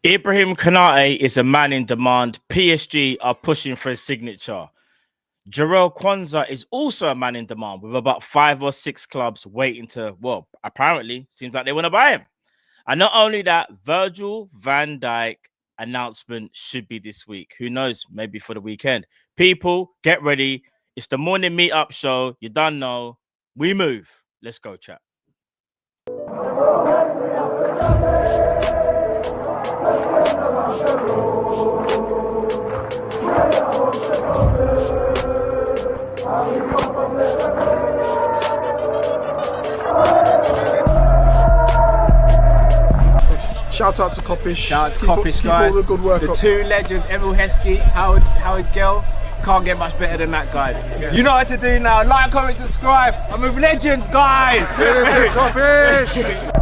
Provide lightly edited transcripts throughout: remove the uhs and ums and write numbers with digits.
Ibrahim Konate is a man in demand. PSG are pushing for his signature. Jarrell Kwanza is also a man in demand with about 5 or 6 clubs waiting to, well, apparently, seems like they want to buy him. And not only that, Virgil van Dijk announcement should be this week. Who knows? Maybe for the weekend. People, get ready. It's the morning meetup show. You don't know. We move. Let's go, chat. Shout out to Kopish. Shout out to Kopish, guys. All the good work the up. 2 legends, Emil Heskey, Howard Gill. Can't get much better than that, guys. Yeah. You know what to do now. Like, comment, subscribe. I'm with legends, guys. Kopish.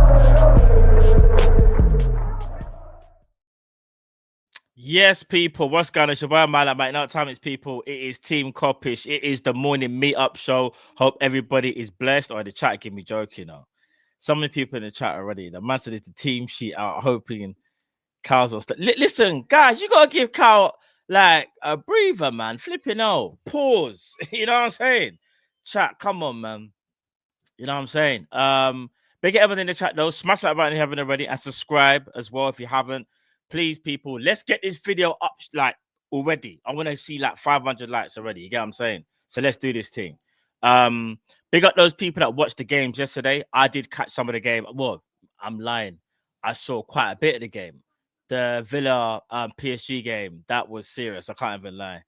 Yes, people. What's going on? It's your boy, man. Like, now time it's people. It is Team Kop-Ish. It is the morning meetup show. Hope everybody is blessed. Oh, the chat give me joking now. So many people in the chat already. The man said it's the team sheet out, hoping Cal's will listen, guys, you gotta give Cal like a breather, man. Flipping out. Pause. You know what I'm saying? Chat, come on, man. You know what I'm saying? Big everyone in the chat though. Smash that button if you haven't already, and subscribe as well if you haven't. Please, people, let's get this video up like already. I want to see like 500 likes already. You get what I'm saying? So let's do this thing. Big up those people that watched the games yesterday. I did catch some of the game. Well, I'm lying. I saw quite a bit of the game. The Villa PSG game, that was serious. I can't even lie.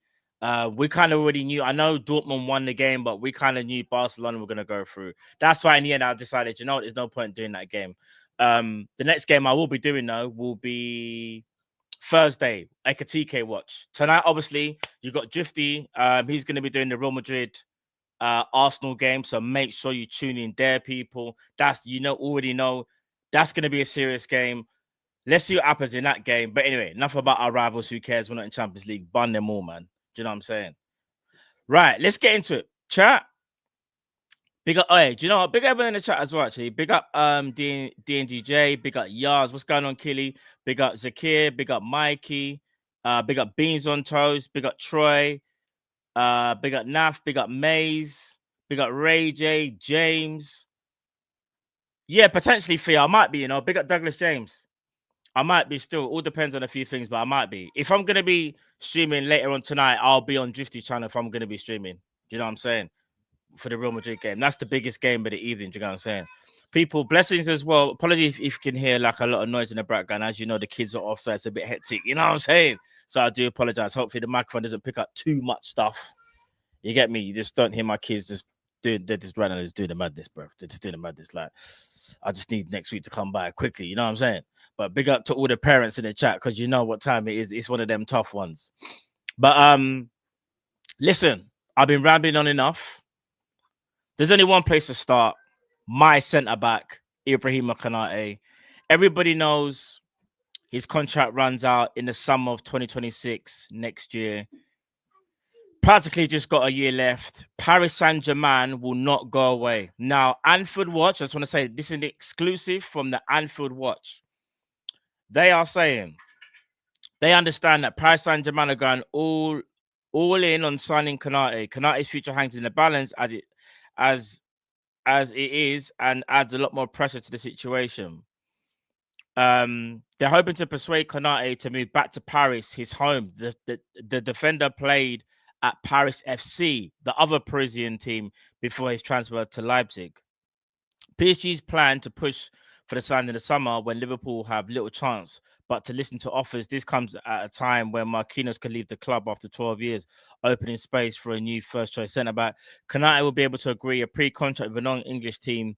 We kind of already knew. I know Dortmund won the game, but we kind of knew Barcelona were going to go through. That's why in the end I decided, you know what, there's no point doing that game. The next game I will be doing though will be Thursday, Ekatike watch. Tonight, obviously, you got Drifty. He's going to be doing the Real Madrid Arsenal game, so make sure you tune in there, people. That's already know that's going to be a serious game. Let's see what happens in that game. But anyway, enough about our rivals. Who cares? We're not in Champions League. Bun them all, man. Do you know what I'm saying? Right, let's get into it. Chat. Big up, hey, do you know what? Big up in the chat as well, actually. Big up DNGJ, big up Yars. What's going on, Killy? Big up Zakir, big up Mikey, big up Beans on Toast, big up Troy, big up Naf, big up Maze, big up Ray J, James. Yeah, potentially Fia. I might be, big up Douglas James. I might be still. All depends on a few things, but I might be. If I'm gonna be streaming later on tonight, I'll be on Drifty channel if I'm gonna be streaming. You know what I'm saying? For the Real Madrid game. That's the biggest game of the evening. Do you know what I'm saying? People, blessings as well. Apologies if you can hear like a lot of noise in the background. As you know, the kids are off, so it's a bit hectic. You know what I'm saying? So I do apologize. Hopefully the microphone doesn't pick up too much stuff. You get me? You just don't hear my kids just doing, they're just right now, just doing the madness, bro. They're just doing the madness. Like, I just need next week to come by quickly. You know what I'm saying? But big up to all the parents in the chat, because you know what time it is. It's one of them tough ones. But listen, I've been rambling on enough. There's only one place to start. My centre-back, Ibrahim Konate. Everybody knows his contract runs out in the summer of 2026, next year. Practically just got a year left. Paris Saint-Germain will not go away. Now, Anfield Watch, I just want to say, this is an exclusive from the Anfield Watch. They are saying they understand that Paris Saint-Germain are going all in on signing Konate. Konate's future hangs in the balance as it is, and adds a lot more pressure to the situation. They're hoping to persuade Konate to move back to Paris, his home. The defender played at Paris FC, the other Parisian team, before his transfer to Leipzig. PSG's plan to push for the signing in the summer when Liverpool have little chance, but to listen to offers. This comes at a time when Marquinhos could leave the club after 12 years, opening space for a new first-choice centre-back. Konate will be able to agree a pre-contract with a non-English teams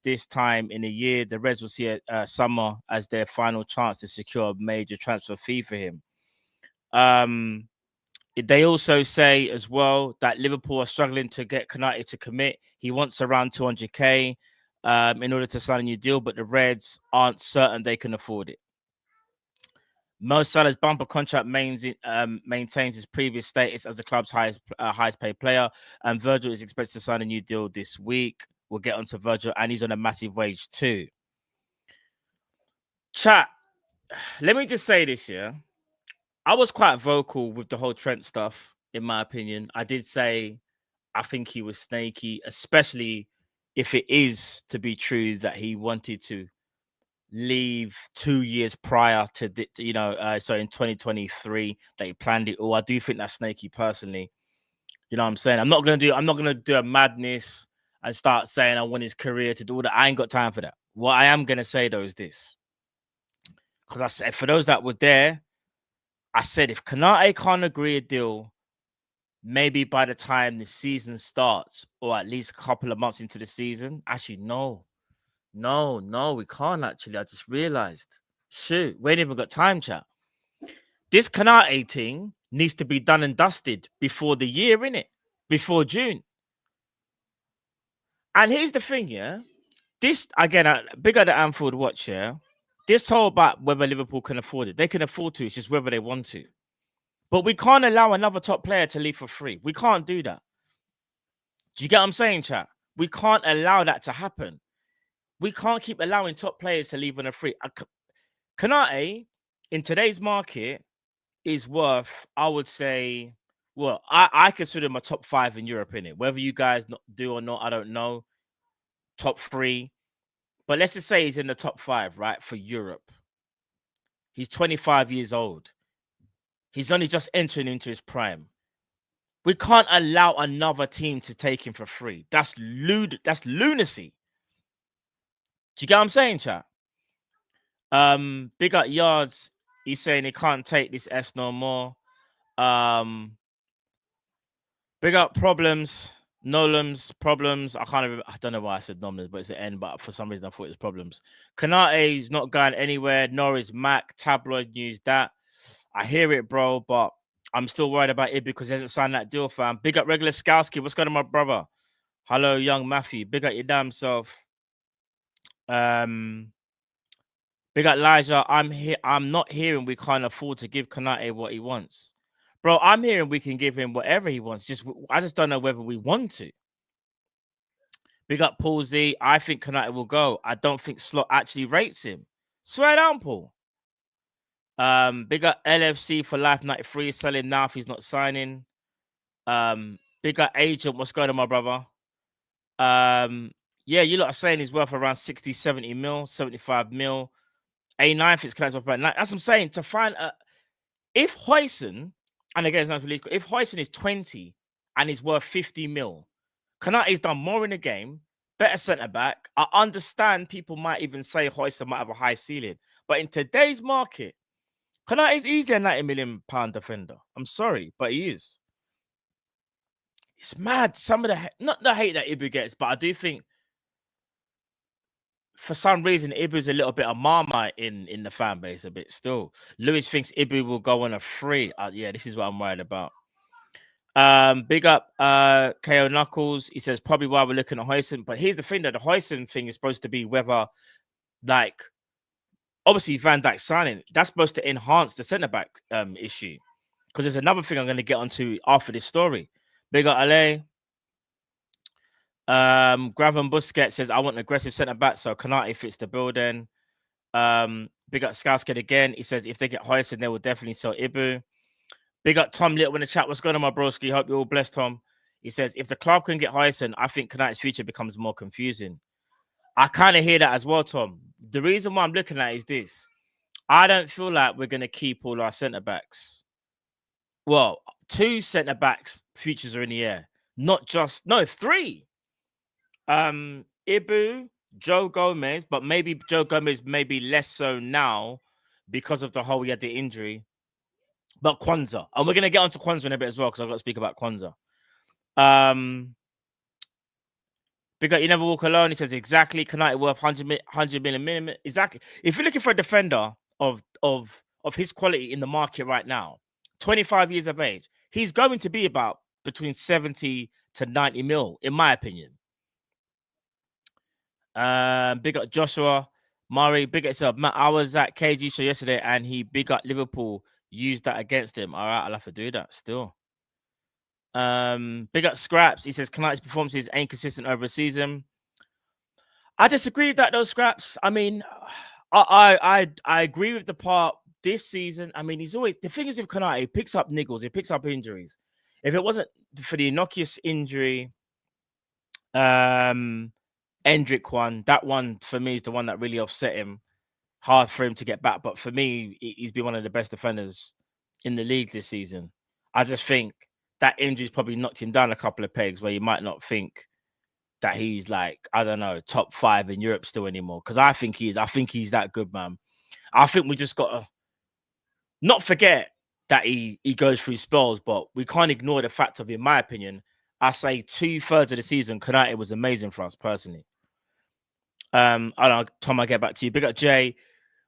this time in a year. The Reds will see a summer as their final chance to secure a major transfer fee for him. They also say as well that Liverpool are struggling to get Konate to commit. He wants around 200k in order to sign a new deal, but the Reds aren't certain they can afford it. Mo Salah's bumper contract maintains his previous status as the club's highest paid player, and Virgil is expected to sign a new deal this week. We'll get onto Virgil, and he's on a massive wage too. Chat, let me just say this, yeah. I was quite vocal with the whole Trent stuff, in my opinion. I did say I think he was snaky, especially if it is to be true that he wanted to leave 2 years prior to the, so in 2023 that he planned it all. I do think that's snaky personally. You know what I'm saying? I'm not gonna do a madness and start saying I want his career to do all that. I ain't got time for that. What I am gonna say though is this. Because I said for those that were there, I said if Konate can't agree a deal, maybe by the time the season starts, or at least a couple of months into the season. Actually, no, we can't actually. I just realized. Shoot, we ain't even got time, chat. This Konate thing needs to be done and dusted before the year, innit? Before June. And here's the thing, yeah. This again, big at the Anfield watch, yeah. This whole about whether Liverpool can afford it. They can afford to, it's just whether they want to. But we can't allow another top player to leave for free. We can't do that. Do you get what I'm saying, chat? We can't allow that to happen. We can't keep allowing top players to leave on a free. Konate, in today's market, is worth, I would say, well, I consider him a top 5 in Europe, in it. Whether you guys do or not, I don't know. Top 3. But let's just say he's in the top 5, right, for Europe. He's 25 years old. He's only just entering into his prime. We can't allow another team to take him for free. That's lunacy. Do you get what I'm saying, chat? Big up Yards. He's saying he can't take this S no more. Big up Problems. Nolums, Problems. I don't know why I said Nolums, but it's the end. But for some reason, I thought it was Problems. Konate is not going anywhere. Nor is Mac. Tabloid News that. I hear it, bro, but I'm still worried about it because he hasn't signed that deal, fam. Big up Regular Skowski. What's going on, my brother? Hello, young Matthew. Big up your damn self. Big up Elijah. I'm not hearing we can't afford to give Konate what he wants. Bro, I'm hearing we can give him whatever he wants. I just don't know whether we want to. Big up Paul Z. I think Konate will go. I don't think Slot actually rates him. Swear down, Paul. Big up LFC for Life 93. Selling now if he's not signing. Big up Agent. What's going on, my brother? Yeah, you lot are saying he's worth around 60, 70 mil, 75 mil. A9 is connected off about 9. That's what I'm saying. To find if Hoyson, and again, it's not really cool, if Hoyson is 20 and he's worth 50 mil, Konate's done more in the game, better centre back. I understand people might even say Hoyson might have a high ceiling, but in today's market, Konate is easily a 90 million pound defender. I'm sorry, but he is. It's mad. Some of not the hate that Ibu gets, but I do think for some reason Ibu's a little bit of Marmite in the fan base a bit still. Lewis thinks Ibu will go on a free. Yeah, this is what I'm worried about. Big up KO Knuckles. He says probably why we're looking at Hoyson. But here's the thing that the Hoyson thing is supposed to be whether, like, obviously Van Dijk signing, that's supposed to enhance the centre-back issue. Because there's another thing I'm going to get onto after this story. Big up LA. Graven Busquets says, I want an aggressive centre-back, so Konate fits the bill then. Big up Skowskid again. He says, if they get Hoyson, they will definitely sell Ibu. Big up Tom Little in the chat. What's going on, my broski? Hope you're all blessed, Tom. He says, if the club can get Hoyson, I think Konate's future becomes more confusing. I kind of hear that as well, Tom. The reason why I'm looking at it is this. I don't feel like we're going to keep all our centre-backs. Well, 2 centre-backs futures are in the air. No, 3. Ibu, Joe Gomez, but maybe Joe Gomez maybe less so now because of the whole he had the injury. But Kwanza. And we're going to get onto Kwanza in a bit as well because I've got to speak about Kwanza. Because you never walk alone. He says exactly. Konate worth 100 million minimum. Exactly. If you're looking for a defender of his quality in the market right now, 25 years of age, he's going to be about between 70 to 90 mil, in my opinion. Big up Joshua Murray. Big up yourself. Matt, I was at KG show yesterday and he big up Liverpool. Used that against him. All right, I'll have to do that still. Big up Scraps. He says Konate's performances ain't consistent over a season. I disagree with that, though, Scraps. I mean, I agree with the part this season. I mean, he's always the thing is with Konate, he picks up niggles, he picks up injuries. If it wasn't for the innocuous injury, Endrick one, that one for me is the one that really upset him. Hard for him to get back, but for me, he's been one of the best defenders in the league this season. I just think that injury's probably knocked him down a couple of pegs where you might not think that he's like, I don't know, top 5 in Europe still anymore. Because I think he is. I think he's that good, man. I think we just got to not forget that he goes through spells, but we can't ignore the fact of, in my opinion, I say 2/3 of the season, Konate was amazing for us personally. I don't know, Tom, I'll get back to you. Big up Jay.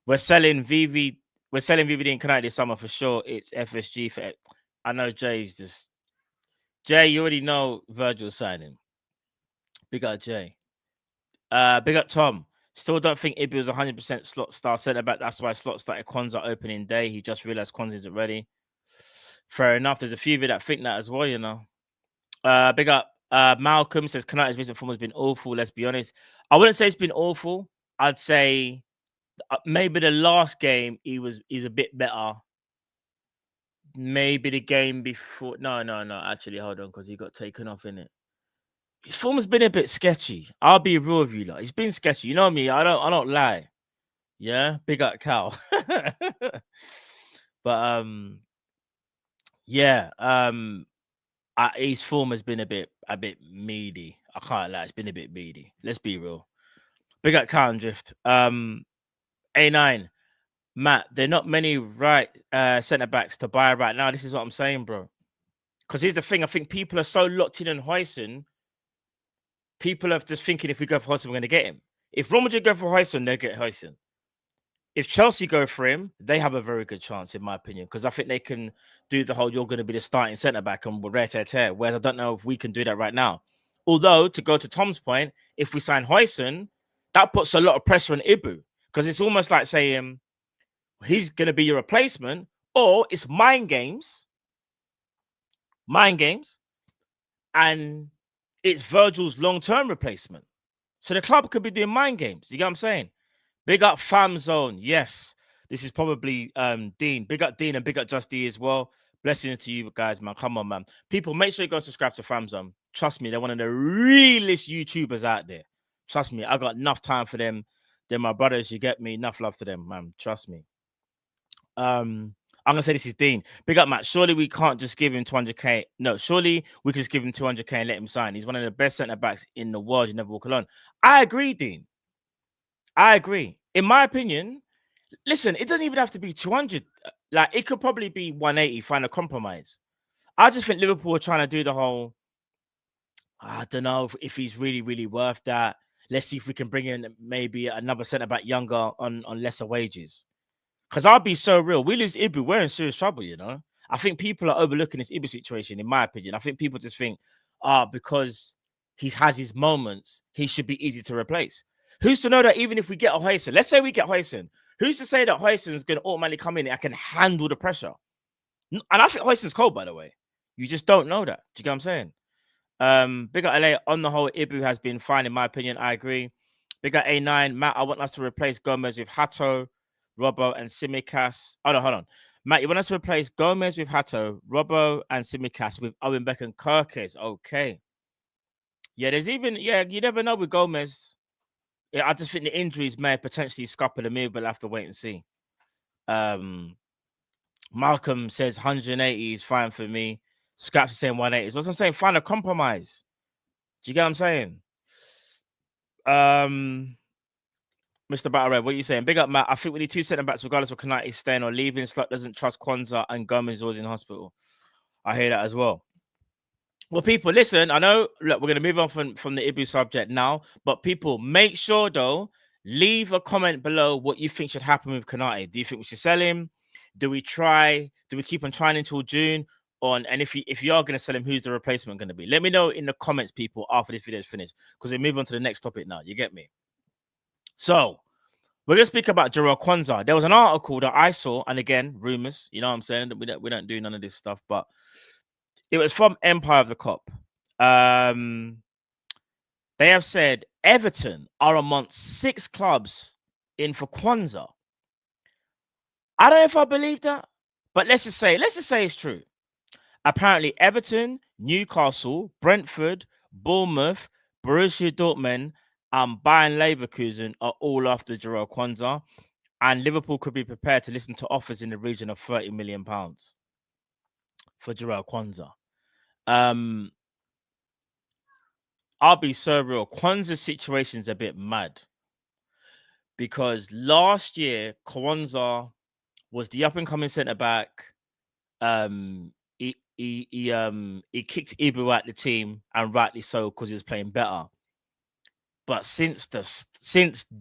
We're selling VVD and Konate this summer for sure. It's FSG for it. I know Jay's just Jay, you already know Virgil's signing. Big up Jay. Big up Tom. Still don't think Ibu was 100% slot star centre back. That's why slot started Kwanza opening day. He just realized Kwanza isn't ready. Fair enough. There's a few of you that think that as well, you know. Big up Malcolm says Konate's recent form has been awful. Let's be honest. I wouldn't say it's been awful. I'd say maybe the last game he's a bit better. Maybe the game before. No. Actually, hold on, because he got taken off in it. His form has been a bit sketchy. I'll be real with you, like, it's been sketchy. You know me, I don't lie. Yeah, big up Cal. But yeah, his form has been a bit meaty. I can't lie, it's been a bit meaty. Let's be real. Big up Cal and Drift. A9, Matt, there are not many right centre backs to buy right now. This is what I'm saying, bro. Because here's the thing, I think people are so locked in on Huijsen. People are just thinking if we go for Huijsen, we're going to get him. If Real Madrid go for Huijsen, they'll get Huijsen. If Chelsea go for him, they have a very good chance, in my opinion, because I think they can do the whole, you're going to be the starting centre-back and we're rare, whereas I don't know if we can do that right now. Although, to go to Tom's point, if we sign Huijsen, that puts a lot of pressure on Ibu, because it's almost like saying he's going to be your replacement, or it's mind games, and it's Virgil's long-term replacement. So the club could be doing mind games. You get what I'm saying? Big up Fam Zone. Yes, this is probably Dean. Big up Dean and big up Just D as well. Blessings to you guys, man. Come on, man. People, make sure you go subscribe to Fam Zone. Trust me, they're one of the realest YouTubers out there. Trust me, I got enough time for them. They're my brothers. You get me? Enough love to them, man. Trust me. I'm gonna say this is Dean. Big up, Matt. Surely we can't just give him 200k. No, surely we could just give him 200k and let him sign. He's one of the best centre backs in the world. You never walk alone. I agree, Dean. I agree. In my opinion, listen, it doesn't even have to be 200. Like, it could probably be 180. Find a compromise. I just think Liverpool are trying to do the whole. I don't know if he's really, really worth that. Let's see if we can bring in maybe another centre back younger on lesser wages. Because I'll be so real. We lose Ibu, we're in serious trouble, you know? I think people are overlooking this Ibu situation, in my opinion. I think people just think, because he has his moments, he should be easy to replace. Who's to know that even if we get a Huijsen, let's say we get Huijsen, who's to say that Huijsen is going to automatically come in and can handle the pressure? And I think Huijsen's cold, by the way. You just don't know that. Do you get what I'm saying? Big up LA, on the whole, Ibu has been fine, in my opinion. I agree. Big up A9, Matt, I want us to replace Gomez with Hato, Robbo and Simicas. Oh, no, hold on. Matt, you want us to replace Gomez with Hato, Robbo and Simicas with Owen Beck and Kirkes. Okay. Yeah, there's even, you never know with Gomez. Yeah, I just think the injuries may potentially scupper the move, but we'll have to wait and see. Malcolm says 180 is fine for me. Scraps is saying 180. What I'm saying, find a compromise. Do you get what I'm saying? Mr. Battle Red, what are you saying? Big up, Matt. I think we need 2 centre backs, regardless of Konate staying or leaving. Slot doesn't trust Kwanza, and Gomez is always in hospital. I hear that as well. Well, people, listen. I know. Look, we're going to move on from the Ibu subject now, but people, make sure though, leave a comment below what you think should happen with Konate. Do you think we should sell him? Do we keep on trying until June? And if you are going to sell him, who's the replacement going to be? Let me know in the comments, people, after this video is finished, because we move on to the next topic now. You get me? So, we're going to speak about Jarrell Kwanza. There was an article that I saw, and again, rumors, you know what I'm saying? We don't do none of this stuff, but it was from Empire of the Kop. They have said Everton are amongst 6 clubs in for Kwanza. I don't know if I believe that, but let's just say it's true. Apparently, Everton, Newcastle, Brentford, Bournemouth, Borussia Dortmund, and Bayern Leverkusen are all after Jarrell Quansah, and Liverpool could be prepared to listen to offers in the region of £30 million for Jarrell Quansah. I'll be so real. Kwanzaa's situation's a bit mad because last year Kwanzaa was the up and coming centre back. He kicked Ibu out the team, and rightly so because he was playing better. But since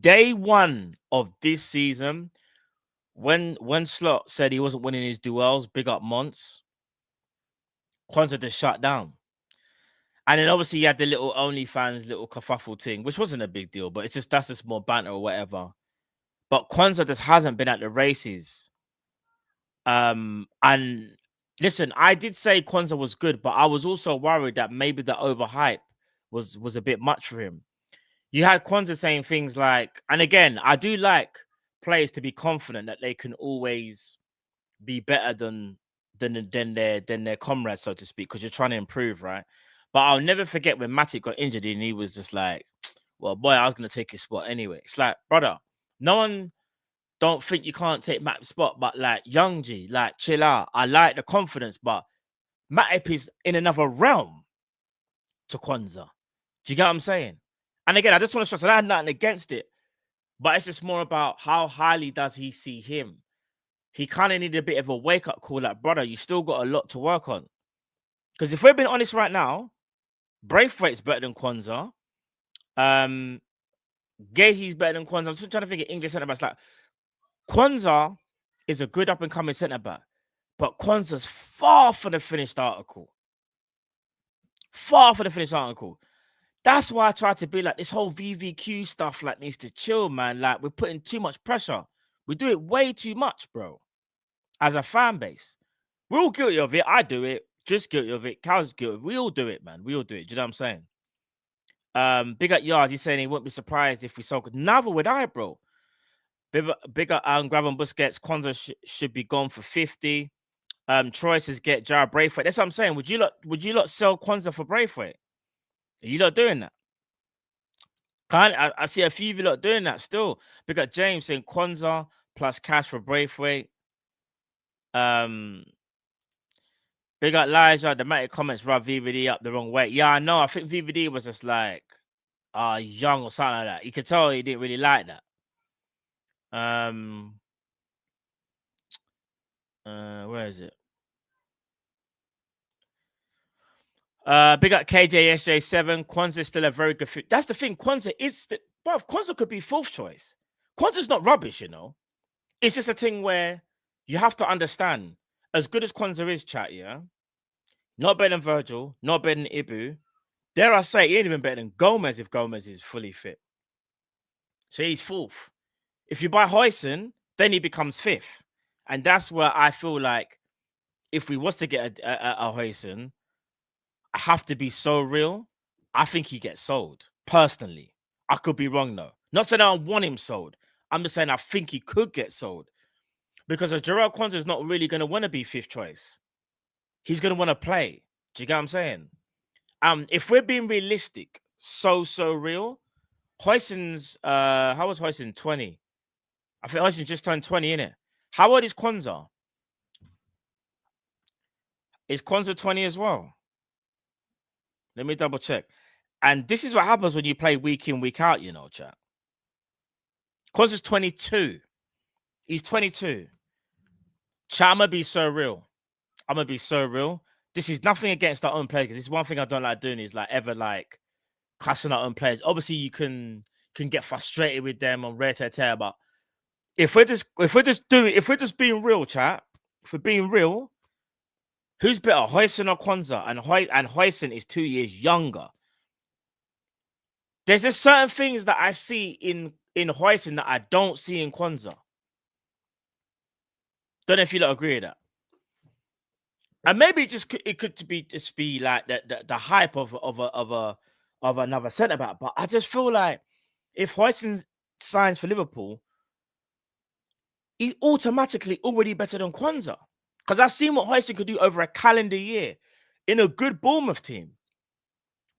day one of this season, when Slot said he wasn't winning his duels, big up Mons, Kwanzaa just shut down. And then obviously he had the little OnlyFans little kerfuffle thing, which wasn't a big deal, but that's just more banter or whatever. But Kwanzaa just hasn't been at the races. And listen, I did say Kwanzaa was good, but I was also worried that maybe the overhype was a bit much for him. You had Kwanzaa saying things like, and again, I do like players to be confident that they can always be better than their comrades, so to speak, because you're trying to improve, right? But I'll never forget when Matic got injured and he was just like, well, boy, I was going to take his spot anyway. It's like, brother, no one don't think you can't take Matip's spot, but like, Young G, like, chill out. I like the confidence, but Matip is in another realm to Kwanzaa. Do you get what I'm saying? And again, I just want to stress, I had nothing against it, but it's just more about how highly does he see him. He kind of needed a bit of a wake-up call, like, brother, you still got a lot to work on. Because if we're being honest right now, Braithwaite's better than Kwanzaa. Gahey's better than Kwanzaa. I'm still trying to think of English centre-backs. Like, Kwanzaa is a good up-and-coming centre-back, but Kwanzaa's far from the finished article. Far from the finished article. That's why I try to be like, this whole VVQ stuff like needs to chill, man. Like, we're putting too much pressure. We do it way too much, bro. As a fan base. We're all guilty of it. I do it. Just guilty of it. Cal's guilty. We all do it, man. We all do it. Do you know what I'm saying? Big up Yards. He's saying he wouldn't be surprised if we sold. Neither would I, bro. Big up Graven Busquets. Kwanzaa should be gone for 50. Troy says get Jared Braithwaite. That's what I'm saying. Would you lot sell Kwanzaa for Braithwaite? Are you lot doing that? I see a few of you lot doing that still. Big up James saying Kwanzaa plus cash for Braithwaite. Big up Elijah. The Matic comments rub VVD up the wrong way. Yeah, I know. I think VVD was just like young or something like that. You could tell he didn't really like that. Where is it? Big up KJSJ7. Kwanzaa is still a very good fit. That's the thing. Kwanzaa is Kwanzaa could be fourth choice. Kwanzaa's not rubbish, you know. It's just a thing where you have to understand, as good as Kwanzaa is, chat, yeah, not better than Virgil, not better than Ibu. Dare I say, he ain't even better than Gomez if Gomez is fully fit. So he's fourth. If you buy Huijsen, then he becomes fifth. And that's where I feel like if we was to get a Huijsen, I have to be so real. I think he gets sold, personally. I could be wrong, though. Not saying I want him sold. I'm just saying I think he could get sold. Because Jarrell Kwanzaa is not really going to want to be fifth choice. He's going to want to play. Do you get what I'm saying? If we're being realistic, so real, Huijsen's, how was Huijsen? 20. I think Huijsen just turned 20, innit? How old is Kwanzaa? Is Kwanzaa 20 as well? Let me double check. And this is what happens when you play week in, week out, you know, chat. Kwanzaa's 22. He's 22. Chat, I'm going to be so real. I'm going to be so real. This is nothing against our own players, because this is one thing I don't like doing is like ever like cussing our own players. Obviously, you can get frustrated with them on rare tear, but if we're just being real, chat, if we're being real, who's better, Huijsen or Kwanzaa? And Huijsen is 2 years younger. There's just certain things that I see in Huijsen that I don't see in Kwanzaa. Don't know if you don't agree with that. And maybe it could be like the hype of another centre back. But I just feel like if Huijsen signs for Liverpool, he's automatically already better than Kwanza. Because I've seen what Hoyson could do over a calendar year in a good Bournemouth team.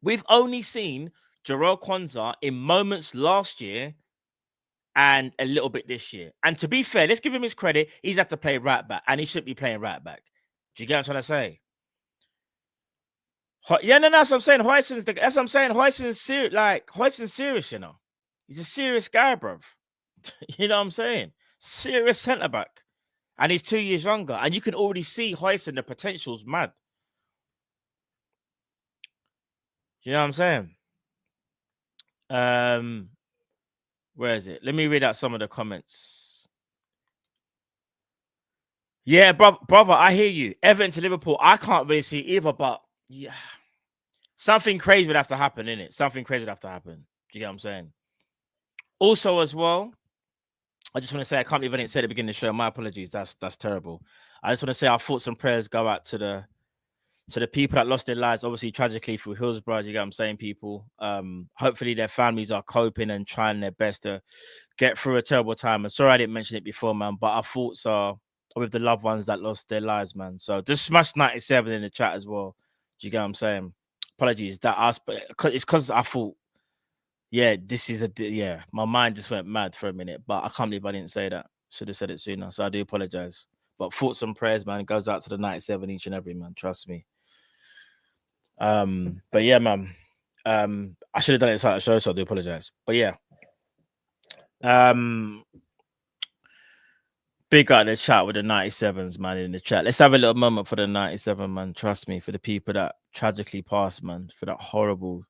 We've only seen Jarrell Kwanza in moments last year and a little bit this year. And to be fair, let's give him his credit. He's had to play right back, and he shouldn't be playing right back. Do you get what I'm trying to say? Yeah, no, that's what I'm saying. That's what I'm saying. Hoyson's serious. Like, Hoyson's serious, you know. He's a serious guy, bruv. You know what I'm saying? Serious centre back. And he's 2 years younger. And you can already see Hoyson, the potential's mad. You know what I'm saying? Where is it? Let me read out some of the comments. Yeah, brother, I hear you. Everton to Liverpool, I can't really see either, but yeah, something crazy would have to happen, innit? Something crazy would have to happen. Do you get what I'm saying? Also, as well, I just want to say, I can't believe I didn't say at the beginning of the show. My apologies. That's terrible. I just want to say our thoughts and prayers go out to the people that lost their lives, obviously tragically through Hillsborough. You get what I'm saying, people? Hopefully their families are coping and trying their best to get through a terrible time. And sorry I didn't mention it before, man, but our thoughts are with the loved ones that lost their lives, man. So just smash 97 in the chat as well. Do you get what I'm saying? Apologies. It's because I thought, yeah, this is my mind just went mad for a minute, but I can't believe I didn't say that. Should have said it sooner. So I do apologize. But thoughts and prayers, man, goes out to the 97 each and every man. Trust me. But yeah, man. I should have done it inside the show, so I do apologize. But yeah. Big out the chat with the 97s, man, in the chat. Let's have a little moment for the 97, man. Trust me, for the people that tragically passed, man, for that horrible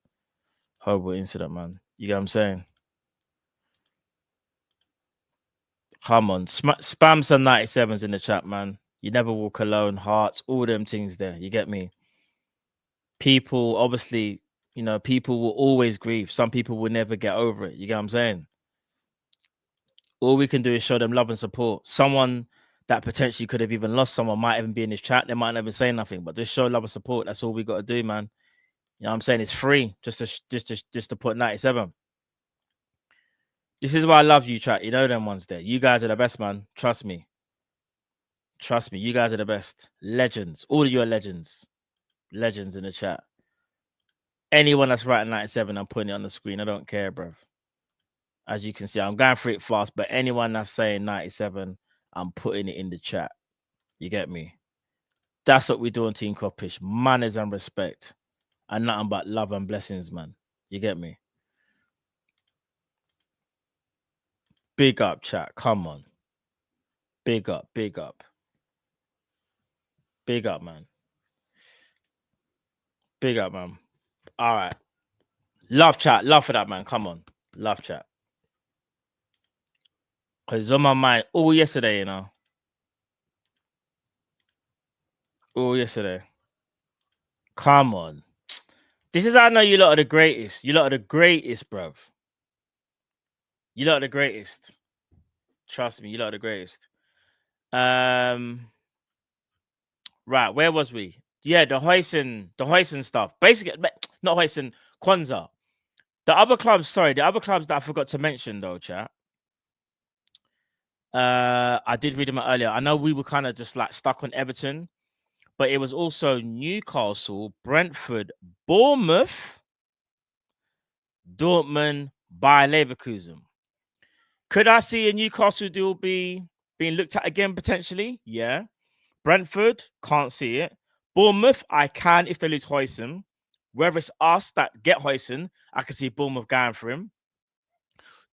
incident, man. You get what I'm saying? Come on. Spam some 97s in the chat, man. You never walk alone, hearts, all them things there. You get me? People, obviously, you know, people will always grieve. Some people will never get over it. You get what I'm saying? All we can do is show them love and support. Someone that potentially could have even lost someone might even be in this chat. They might never say nothing, but just show love and support. That's all we got to do, man. You know what I'm saying? It's free just to put 97. This is why I love you, chat. You know them ones there. You guys are the best, man. Trust me. Trust me. You guys are the best. Legends. All of you are legends. Legends in the chat. Anyone that's writing 97, I'm putting it on the screen. I don't care, bruv. As you can see, I'm going through it fast, but anyone that's saying 97, I'm putting it in the chat. You get me? That's what we do on Team Kopish. Manners and respect. And nothing but love and blessings, man. You get me? Big up, chat. Come on. Big up, big up. Big up, man. Big up, man. All right. Love chat. Love for that, man. Come on. Love chat. Because it's on my mind all yesterday, you know. All yesterday. Come on. This is how I know you lot are the greatest. You lot are the greatest, bruv. You lot are the greatest. Trust me, you lot are the greatest. Right, where was we? Yeah, the Hoyson stuff. Basically, not Hoyson, Kwanza. The other clubs that I forgot to mention though, chat. I did read them out earlier. I know we were kind of just like stuck on Everton, but it was also Newcastle, Brentford, Bournemouth, Dortmund, Bayer Leverkusen. Could I see a Newcastle deal being looked at again potentially? Yeah. Brentford, can't see it. Bournemouth, I can if they lose Hoyson. Whether it's us that get Hoyson, I can see Bournemouth going for him.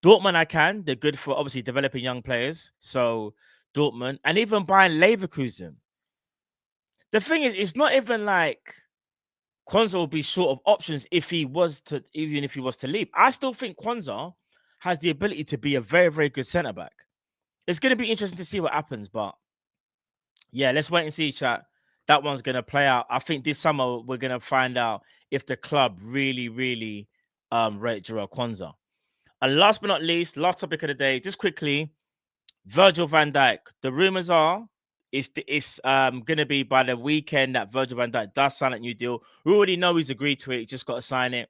Dortmund, I can. They're good for obviously developing young players. So Dortmund, and even buying Leverkusen. The thing is, it's not even like Kwanza will be short of options even if he was to leave. I still think Kwanza has the ability to be a very, very good centre back. It's going to be interesting to see what happens, but yeah, let's wait and see, chat. That one's going to play out. I think this summer we're going to find out if the club really, really rate Jarrell Kwanza. And last but not least, last topic of the day, just quickly, Virgil van Dijk. The rumors are it's going to be by the weekend that Virgil van Dijk does sign a new deal. We already know he's agreed to it. He just got to sign it.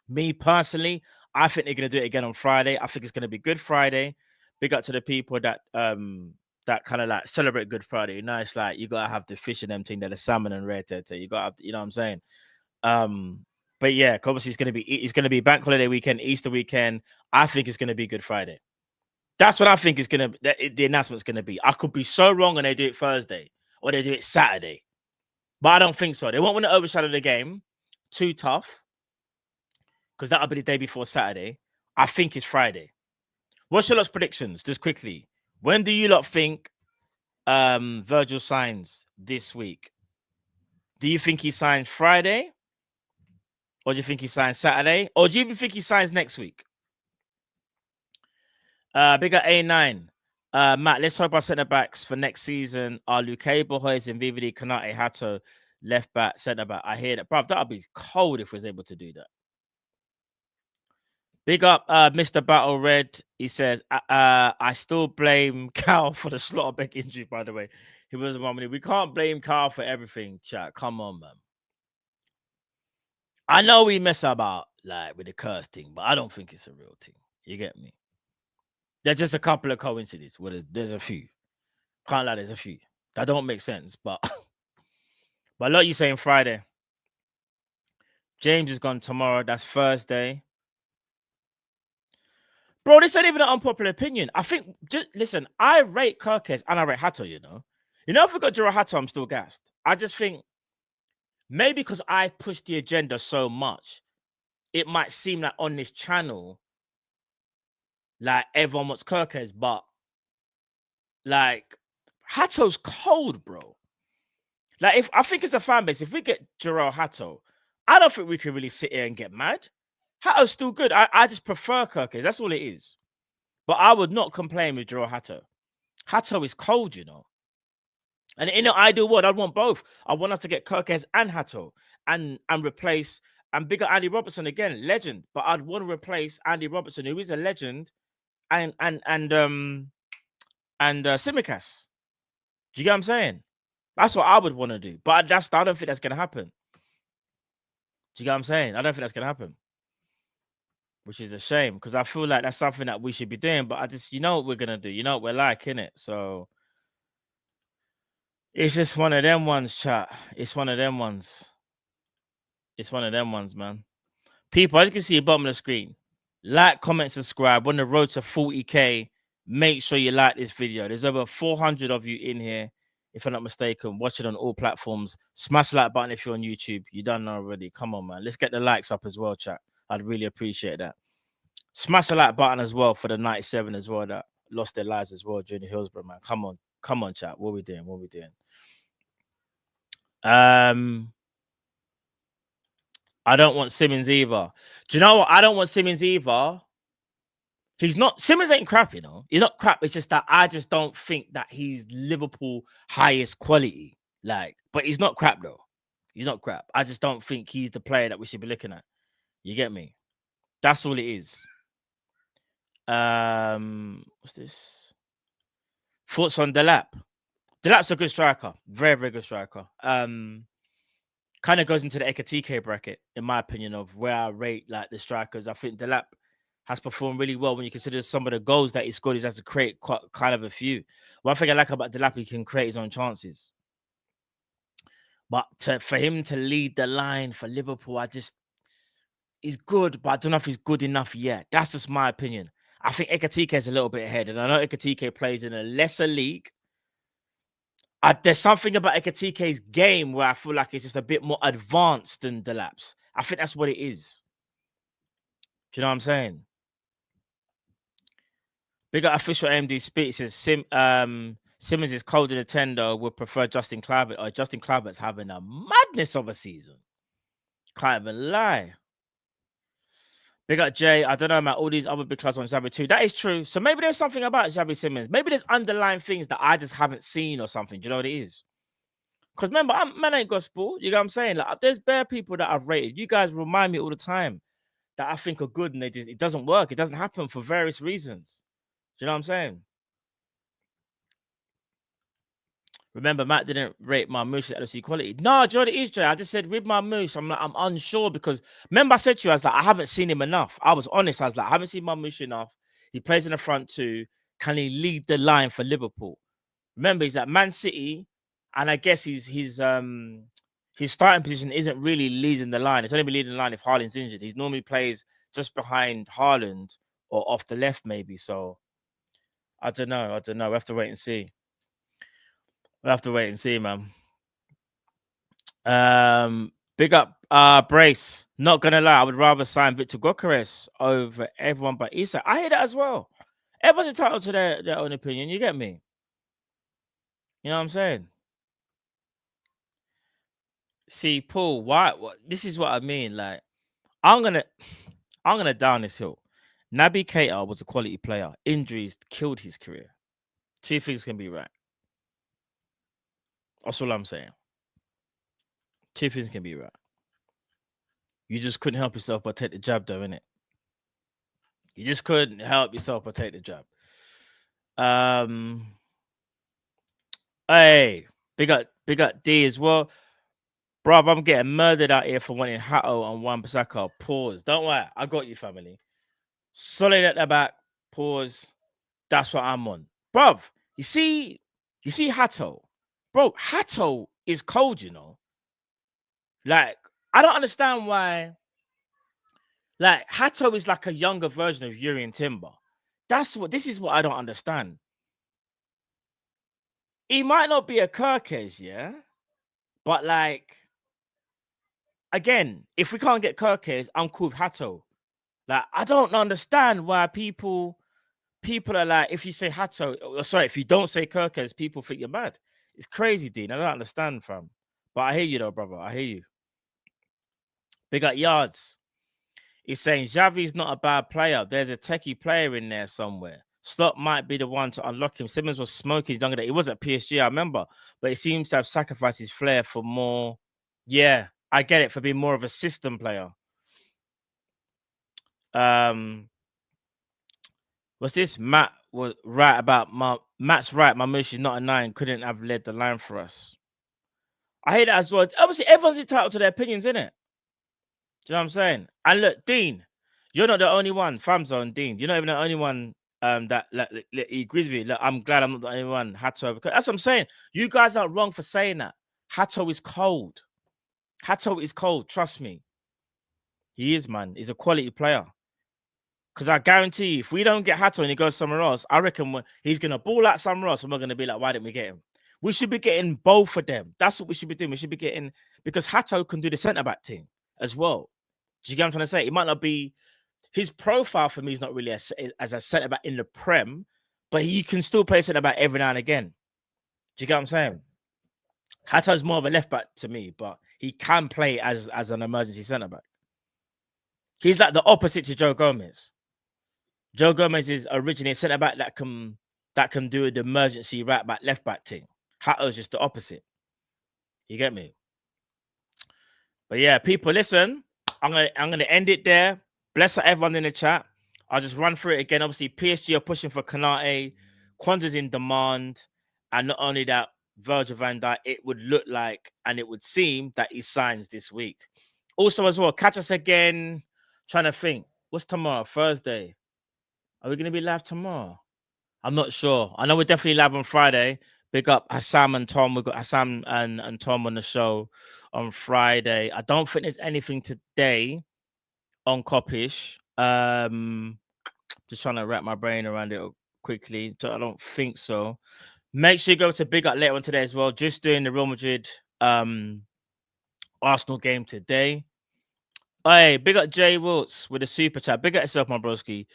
Me personally, I think they're going to do it again on Friday. I think it's going to be Good Friday. big up to the people that that kind of like celebrate Good Friday. You know, it's like you gotta have the fish and them thing, the salmon and rare tete. You gotta have, you know what I'm saying? But yeah, obviously it's gonna be bank holiday weekend, Easter weekend. I think it's gonna be Good Friday. That's what I think is gonna the announcement's gonna be. I could be so wrong, and they do it Thursday or they do it Saturday, but I don't think so. They won't want to overshadow the game too tough because that'll be the day before Saturday. I think it's Friday. What's your lot's predictions? Just quickly, when do you lot think Virgil signs this week? Do you think he signs Friday? Or do you think he signs Saturday? Or do you even think he signs next week? Bigger A9. Matt, let's hope our centre backs for next season are Luke Bohoys and VVD Konate Hato, left back, centre back. I hear that. Bruv, that would be cold if we was able to do that. Big up Mr. Battle Red. He says, I still blame Cal for the Slaughterbeck injury, by the way. He wasn't one minute. We can't blame Cal for everything, chat. Come on, man. I know we mess about like with the curse thing, but I don't think it's a real thing. You get me? There's just a couple of coincidences. Well, there's a few. Can't lie, there's a few. That don't make sense, but but like you saying Friday. James is gone tomorrow. That's Thursday. Bro, this ain't even an unpopular opinion. I think, just listen, I rate Kirkes and I rate Hato, you know. If we got Jiro Hato, I'm still gassed. I just think maybe because I've pushed the agenda so much, it might seem like on this channel, like everyone wants Kirkes, but like Hato's cold, bro. Like if I think as a fan base, if we get Jiro Hato, I don't think we can really sit here and get mad. Hato's still good. I just prefer Kirkes. That's all it is. But I would not complain with Jiro Hato. Hato is cold, you know. And in an ideal world, I'd want both. I want us to get Kirkes and Hato and replace and bigger Andy Robertson again, legend. But I'd want to replace Andy Robertson, who is a legend, and Tsimikas. Do you get what I'm saying? That's what I would want to do. But I don't think that's gonna happen. Do you get what I'm saying? I don't think that's gonna happen. Which is a shame because I feel like that's something that we should be doing. But I just, you know what we're gonna do. You know what we're like, innit? So it's just one of them ones, chat. It's one of them ones. It's one of them ones, man. People, as you can see at the bottom of the screen, like, comment, subscribe. We're on the road to 40K. Make sure you like this video. There's over 400 of you in here, if I'm not mistaken. Watch it on all platforms. Smash the like button if you're on YouTube. You don't know already. Come on, man. Let's get the likes up as well, chat. I'd really appreciate that. Smash the like button as well for the 97 as well that lost their lives as well during the Hillsborough, man. Come on, chat. What we doing? I don't want Simmons either. Do you know what? I don't want Simmons either. Simmons ain't crap, you know. He's not crap. It's just that I just don't think that he's Liverpool highest quality. Like, but he's not crap though. He's not crap. I just don't think he's the player that we should be looking at. You get me? That's all it is. What's this? Thoughts on Delap? Delap's a good striker. Very, very good striker. Kind of goes into the Ekatike bracket, in my opinion, of where I rate like the strikers. I think Delap has performed really well when you consider some of the goals that he scored. He has to create quite kind of a few. One thing I like about Delap, he can create his own chances. But for him to lead the line for Liverpool, he's good, but I don't know if he's good enough yet. That's just my opinion. I think Ekatike is a little bit ahead, and I know Ekatike plays in a lesser league. There's something about Ekatike's game where I feel like it's just a bit more advanced than Delap's. I think that's what it is. Do you know what I'm saying? Big up official AMD speak says Simmons is cold in the tender. Would prefer Justin Kluivert. Or Justin Kluivert's having a madness of a season. Can't even lie. Big up Jay. I don't know, man. All these other big clubs on Xavi too. That is true. So maybe there's something about Xavi Simmons. Maybe there's underlying things that I just haven't seen or something. Do you know what it is? Because remember, man ain't gospel. You know what I'm saying? Like, there's bare people that I've rated. You guys remind me all the time that I think are good, and it doesn't work. It doesn't happen for various reasons. Do you know what I'm saying? Remember, Matt didn't rate Marmoush at LFC quality. No, Joe, it is, Jay. I just said with Marmoush, I'm unsure because remember I said to you, I was like, I haven't seen him enough. I was honest. I was like, I haven't seen Marmoush enough. He plays in the front two. can he lead the line for Liverpool? Remember, he's at Man City, and I guess his starting position isn't really leading the line. It's only been leading the line if Haaland's injured. He normally plays just behind Haaland or off the left, maybe. So I don't know. We have to wait and see. Man. Big up Brace. Not gonna lie, I would rather sign Victor Gyökeres over everyone but Isak. I hear that as well. Everyone's entitled to their own opinion. You get me? You know what I'm saying? See, Paul, why? This is what I mean. Like, I'm gonna down this hill. Naby Keita was a quality player. Injuries killed his career. Two things can be right. That's all I'm saying. Two things can be right. You just couldn't help yourself but take the jab, though, innit? You just couldn't help yourself but take the jab. Hey, big up D as well. Bruv, I'm getting murdered out here for wanting Hato and Wan-Bissaka. Pause. Don't worry. I got you, family. Solid at the back. Pause. That's what I'm on. Bruv, you see Hato. Bro, Hato is cold, you know. Like, I don't understand why. Like, Hato is like a younger version of Yuri and Timber. This is what I don't understand. He might not be a Kirkes, yeah? But like, again, if we can't get Kirkes, I'm cool with Hato. Like, I don't understand why people are like, if you say Hato, if you don't say Kirkes, people think you're mad. It's crazy, Dean. I don't understand, fam. But I hear you though, brother. I hear you. Big up Yards. He's saying Xavi's not a bad player. There's a techie player in there somewhere. Slot might be the one to unlock him. Simmons was smoking younger. He was at PSG, I remember. But he seems to have sacrificed his flair for more. Yeah, I get it, for being more of a system player. What's this? Matt was right about Matt's right. Mamush is not a 9. Couldn't have led the line for us. I hear that as well. Obviously, everyone's entitled to their opinions, innit? Do you know what I'm saying? And look, Dean, you're not the only one. Famzo and Dean, you're not even the only one that he agrees with me. Look, I'm glad I'm not the only one. Hato, that's what I'm saying. You guys aren't wrong for saying that. Hato is cold. Hato is cold. Trust me. He is, man. He's a quality player. Because I guarantee you, if we don't get Hato and he goes somewhere else, I reckon he's going to ball out somewhere else and we're going to be like, why didn't we get him? We should be getting both of them. That's what we should be doing. We should be getting, because Hato can do the centre-back thing as well. Do you get what I'm trying to say? It might not be, his profile for me is not really as a centre-back in the Prem, but he can still play centre-back every now and again. Do you get what I'm saying? Hato's more of a left-back to me, but he can play as an emergency centre-back. He's like the opposite to Joe Gomez. Joe Gomez is originally a centre-back that can do the emergency right-back, left-back thing. Hato's just the opposite. You get me? But yeah, people, listen. I'm gonna end it there. Bless everyone in the chat. I'll just run through it again. Obviously, PSG are pushing for Konate. Kwanza's in demand. And not only that, Virgil van Dijk, it would look like and it would seem that he signs this week. Also, as well, catch us again. Trying to think. What's tomorrow? Thursday. Are we going to be live tomorrow? I'm not sure. I know we're definitely live on Friday. Big up Hassam and Tom. We've got Hassam and Tom on the show on Friday. I don't think there's anything today on Kop-Ish. Just trying to wrap my brain around it quickly. I don't think so. Make sure you go to Big Up later on today as well. Just doing the Real Madrid Arsenal game today. Hey, big up Jay Wilts with a super chat. Big up yourself, my broski.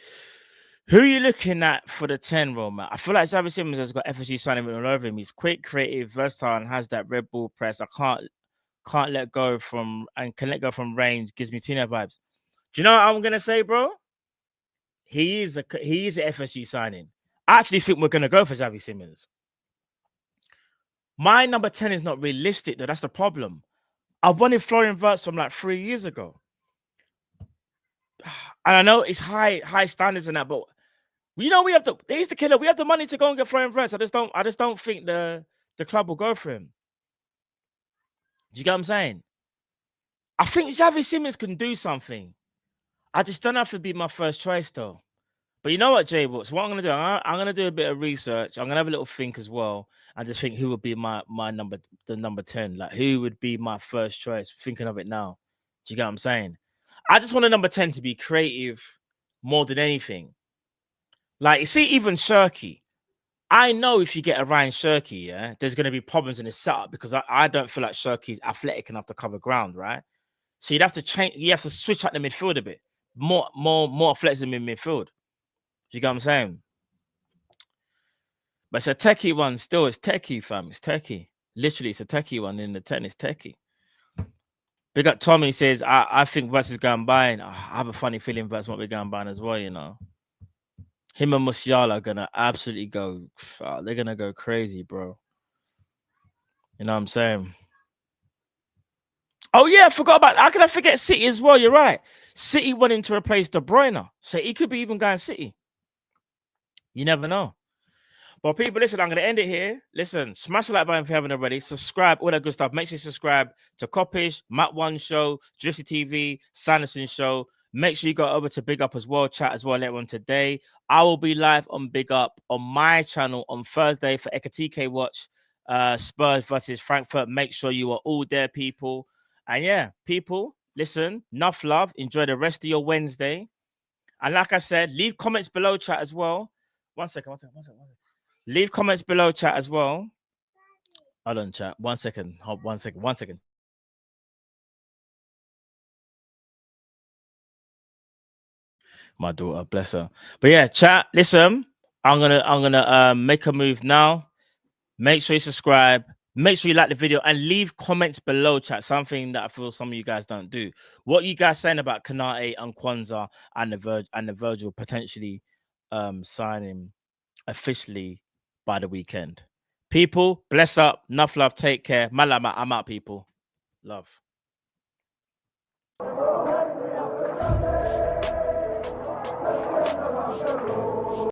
Who are you looking at for the 10 role, man? I feel like Xavi Simons has got FSG signing all over him. He's quick, creative, versatile, and has that Red Bull press. I can't let go from range. Gives me Tina vibes. Do you know what I'm gonna say, bro? He is an FSG signing. I actually think we're gonna go for Xavi Simons. My number 10 is not realistic, though. That's the problem. I wanted Florian Wirtz from like 3 years ago. And I know it's high standards and that, but you know we have the money to go and get Florian Wirtz. I just don't think the club will go for him. Do you get what I'm saying? I think Xavi Simons can do something. I just don't know if it'd be my first choice though. But you know what, Jay Books? What I'm gonna do, I'm gonna do a bit of research. I'm gonna have a little think as well, and just think who would be my number 10. Like who would be my first choice? Thinking of it now. Do you get what I'm saying? I just want a number 10 to be creative more than anything. Like you see, even Shirky. I know if you get a Ryan Shirky, yeah, there's gonna be problems in his setup because I don't feel like Shirky's athletic enough to cover ground, right? So you'd have to change, you have to switch up the midfield a bit. More flexible in midfield. You get what I'm saying? But it's a techie one still. It's techie, fam. It's techie. Literally, it's a techie one in the 10. It's techie. Big up Tommy says, I think versus Gambine. I have a funny feeling versus what we're Gambine as well, you know. Him and Musiala are gonna absolutely go. They're gonna go crazy, bro. You know what I'm saying? Oh yeah, I forgot about. How can I forget City as well? You're right. City wanting to replace De Bruyne, so he could be even going City. You never know. Well, people, listen, I'm going to end it here. Listen, smash the like button if you haven't already. Subscribe, all that good stuff. Make sure you subscribe to Kop-Ish, Matt One Show, Drifty TV, Sanderson Show. Make sure you go over to Big Up as well, chat as well later on today. I will be live on Big Up on my channel on Thursday for Ekatike Watch, Spurs versus Frankfurt. Make sure you are all there, people. And yeah, people, listen, enough love. Enjoy the rest of your Wednesday. And like I said, leave comments below, chat as well. One second. Leave comments below, chat as well. Hold on, chat. 1 second. Hold 1 second. 1 second. My daughter, bless her. But yeah, chat. Listen, I'm gonna make a move now. Make sure you subscribe. Make sure you like the video and leave comments below, chat. Something that I feel some of you guys don't do. What you guys saying about Konate and Kwanza and the Virgil potentially signing officially by the weekend. People, bless up, enough love, take care. Malama, I'm out, people. Love.